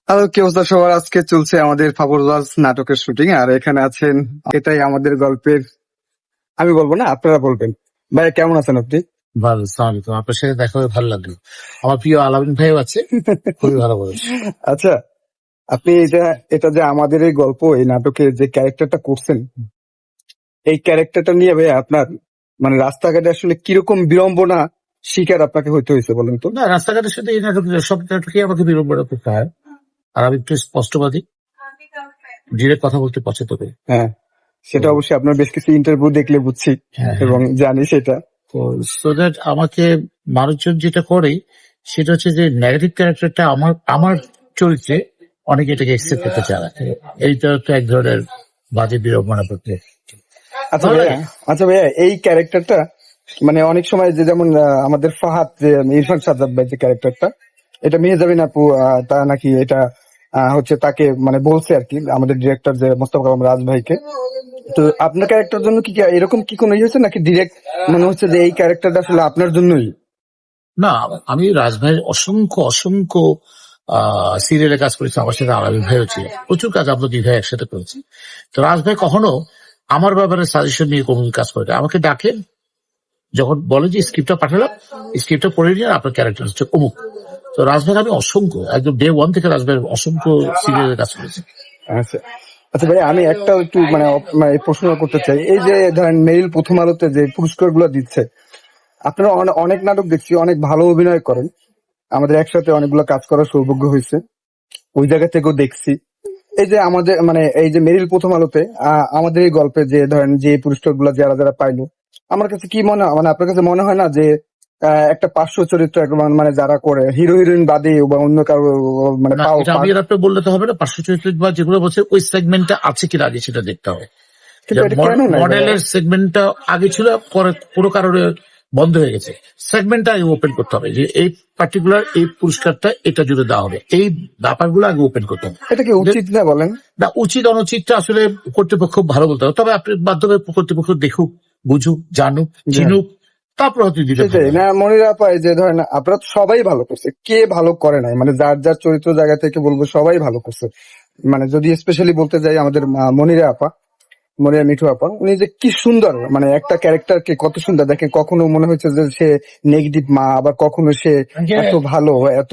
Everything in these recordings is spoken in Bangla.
হ্যালো, কি অবস্থা সবার? আজকে চলছে আমাদের ফাবুরবাজ নাটকের শুটিং, আর এখানে আছেন, এটাই আমাদের গল্পের, আমি বলবো না, আপনারা বলবেন। ভাই কেমন আছেন আপনি? ভালো, সালাম আলাইকুম। আপনার সাথে দেখা হয়ে ভালো লাগলো। আমার প্রিয় আলামিন ভাইও আছে, খুবই ভালো বলেছে। আচ্ছা, আপনি এটা এটা যে আমাদের এই গল্প, এই নাটকে যে ক্যারেক্টারটা করছেন, এই ক্যারেক্টারটা নিয়ে ভাই আপনার মানে রাস্তাঘাটে আসলে কিরকম বিড়ম্বনা শিকার আপনাকে হইতে হয়েছে বলেন তো? না, রাস্তাঘাটের সাথে এই নাটক সব নাটকে আমাকে বিড়ম্বনা করতে হয়। আর আমি একটু স্পষ্টবাদী, ডিরেক্ট কথা বলতে পছন্দ করি। হ্যাঁ, সেটা তো অবশ্যই আপনার বেশ কিছু ইন্টারভিউ দেখলে বুঝছি হ্যাঁ, এবং জানি সেটা। তো সো দ্যাট আমাকে মানুষজন যেটা করে সেটা হচ্ছে যে নেগেটিভ ক্যারেক্টারটা আমার আমার চরিত্রে অনেকে এটাকে একসেপ্ট করতে চায় না। এইটা তো এক ধরনের বাজে বিড়ম্বনা করতে আচ্ছা ভালো ভাইয়া, লাগে। আচ্ছা ভাইয়া, এই ক্যারেক্টারটা মানে অনেক সময় যে যেমন আমাদের ফাহাদ, যে ইরফান সাজ্জাদ ভাই যে ক্যারেক্টারটা, এটা মেহজাবিন আপু তা নাকি এটা হচ্ছে তাকে মানে বলছে আর কি, আমাদের ডিরেক্টর যে মোস্তফা কালাম রাজ ভাইকে। তো আপনার ক্যারেক্টার জন্য কি এরকম কি কোনো ইয়ে হয়েছে নাকি ডিরেক্ট মনে হচ্ছে যে এই ক্যারেক্টারটা আসলে আপনার জন্যই? না, আমি রাজভাইয়ের অসংখ্য অসংখ্য সিরিয়ালে কাজ করেছি, আমার সাথে আলামিন ভাইও ছিল, প্রচুর কাজ আমরা দুই ভাই একসাথে করেছি। তো রাজভাই কখনো আমার ব্যাপারে সাজেশন নিয়ে কোনো কাজ করে না। আমাকে ডাকেন, যখন বলে যে স্ক্রিপ্টটা পাঠালাম, স্ক্রিপ্টটা পড়ে নিয়ে আপনার ক্যারেক্টার হচ্ছে অমুক। তো রাজভাই আমি অসংখ্য, একদম ডে ওয়ান থেকে রাজভাইয়ের অসংখ্য সিরিয়ালে কাজ করেছি। আচ্ছা আচ্ছা ভাই, আমি একটা একটু মানে মানে প্রশ্ন করতে চাই। এই যে ধরেন মেইল প্রথম আলোতে যে পুরস্কার গুলো দিচ্ছে, আপনারা অনেক নাটক দেখছি, অনেক ভালো অভিনয় করেন, আমাদের একসাথে অনেকগুলো কাজ করার সৌভাগ্য হয়েছে, ওই জায়গা থেকেও দেখছি। এই যে আমাদের মানে এই যে মেরিল প্রথম আলোতে আমাদের এই গল্পে যে ধরেন যে পুরস্কার গুলো যারা যারা পাইলো, আমার কাছে কি মনে হয়, মানে আপনার কাছে মনে হয় না যে একটা পার্শ্ব চরিত্র একদম মানে যারা করে হিরো হিরোইন বাদে বা অন্য কারো মানে না, এটা আমি আর আপনার বললে তো হবে না। পার্শ্ব চরিত্র বা যেগুলো বলছে ওই সেগমেন্টটা আছে কিনা আগে সেটা দেখতে হবে। কিন্তু এটা কেন নাই ভাইয়া? মডেলের সেগমেন্টটা আগে ছিল, পরে কোনো কারণে বন্ধ হয়ে গেছে। সেগমেন্টটা আগে ওপেন করতে হবে যে এই পার্টিকুলার এই পুরস্কারটা এটা জুড়ে দেওয়া হবে, এই ব্যাপারগুলো আগে ওপেন করতে হবে। এটা কি উচিত না বলেন? না, উচিত অনুচিতটা আসলে কর্তৃপক্ষ ভালো বলতে হবে, তবে আপনি মাধ্যমে কর্তৃপক্ষ দেখুক, বুঝুক, জানুক, চিনুক, তারপর হয়তো দিতে সেটাই পারবে। না মনিরা পায় যে ধরেন আপনারা তো সবাই ভালো করছে, কে ভালো করে নাই, মানে যার যার চরিত্র জায়গা থেকে বলবো সবাই ভালো করছে। মানে যদি স্পেশালি বলতে যাই, আমাদের মনিরা আপা, মরিয়া মিঠু আপা, উনি যে কি সুন্দর মানে একটা ক্যারেক্টারকে কত সুন্দর দেখেন, কখনো মনে হচ্ছে যে সে নেগেটিভ মা, আবার কখনো সে এত ভালো, এত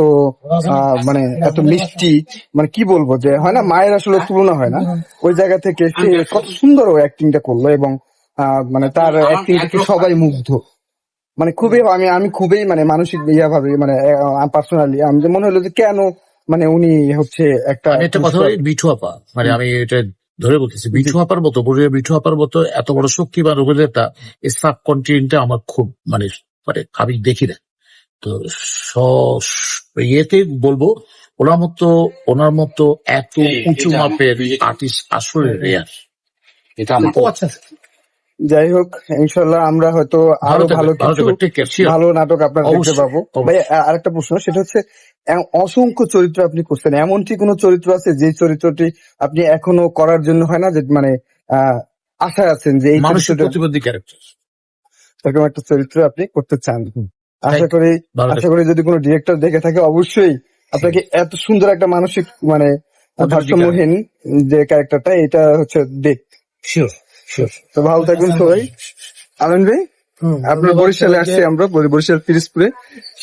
মানে এত মিষ্টি, মানে কি বলবো যে হয় না মায়ের আসলে তুলনা হয় না, ওই জায়গা থেকে সে কত সুন্দর ও অ্যাক্টিংটা করলো, এবং মানে তার অ্যাক্টিং থেকে সবাই মুগ্ধ। মানে খুবই আমি আমি খুবই মানে মানসিক ইয়া ভাবে মানে পার্সোনালি আমি যে মনে হলো যে কেন মানে উনি হচ্ছে একটা আমি একটা কথা বলি, মিঠু আপা, মানে আমি এটা ধরে বলতেছি, মিঠু আপার মতো, বড়িয়া মিঠু আপার মতো এত বড় শক্তিমান অভিনেতা এই সাব কন্টিনেন্টে আমার খুব মানে মানে আমি দেখি না। তো ইয়েতে বলবো, ওনার মতো এত উঁচু মাপের আর্টিস্ট আসলে রেয়ার। এটা আমার আচ্ছা, যাই হোক, ইনশাল্লাহ আমরা হয়তো আরো ভালো কিছু টেক কেয়ার, ভালো নাটক আপনার দেখতে অবশ্যই, পাবো। ভাই আরেকটা প্রশ্ন, সেটা হচ্ছে অসংখ্য চরিত্র আপনি করছেন, এমন কি কোনো চরিত্র আছে যে চরিত্রটি আপনি এখনো করার জন্য হয় না যে মানে আশায় আছেন যে এই মানসিক চরিত্রটা, প্রতিবন্ধী ক্যারেক্টার। এরকম একটা চরিত্র আপনি করতে চান? আশা Thank you. করি ভালো আশা করি যদি কোনো ডিরেক্টর দেখে থাকে অবশ্যই আপনাকে এত সুন্দর একটা মানসিক মানে ভারসাম্যহীন যে ক্যারেক্টারটা, এটা হচ্ছে দেখ। Sure sure. তো ভালো থাকবেন সবাই। আনন্দ ভাই, আপনার বরিশালে আসছি আমরা, বরিশাল পিরিজপুরে,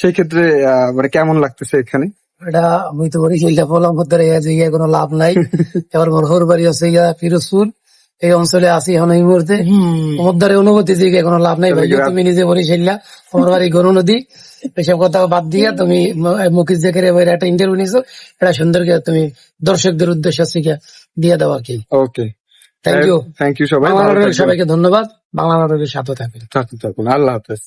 সেই ক্ষেত্রে মানে কেমন লাগতেছে এখানে? এটা আমি তো বলি সেইটা বললাম ধরে যে কোনো লাভ নাই। এবার মোর ঘর বাড়ি আছে পিরোজপুর, এই অঞ্চলে আছি এখন এই মুহূর্তে। তোমার দ্বারা অনুভূতি যে কোনো লাভ নাই ভাই, তুমি নিজে বরিশাল্লা, তোমার বাড়ি গরু নদী, এসব কথা বাদ দিয়া তুমি মুখিজ দেখে একটা ইন্টারভিউ নিছো, এটা সুন্দর করে তুমি দর্শকদের উদ্দেশ্যে শিখে দিয়ে দাও আর কি। ওকে, থ্যাংক ইউ। থ্যাংক ইউ সবাই, বাংলা নাটকের সবাইকে ধন্যবাদ। বাংলা নাটকের সাথে থাকবেন। আল্লাহ হাফেজ।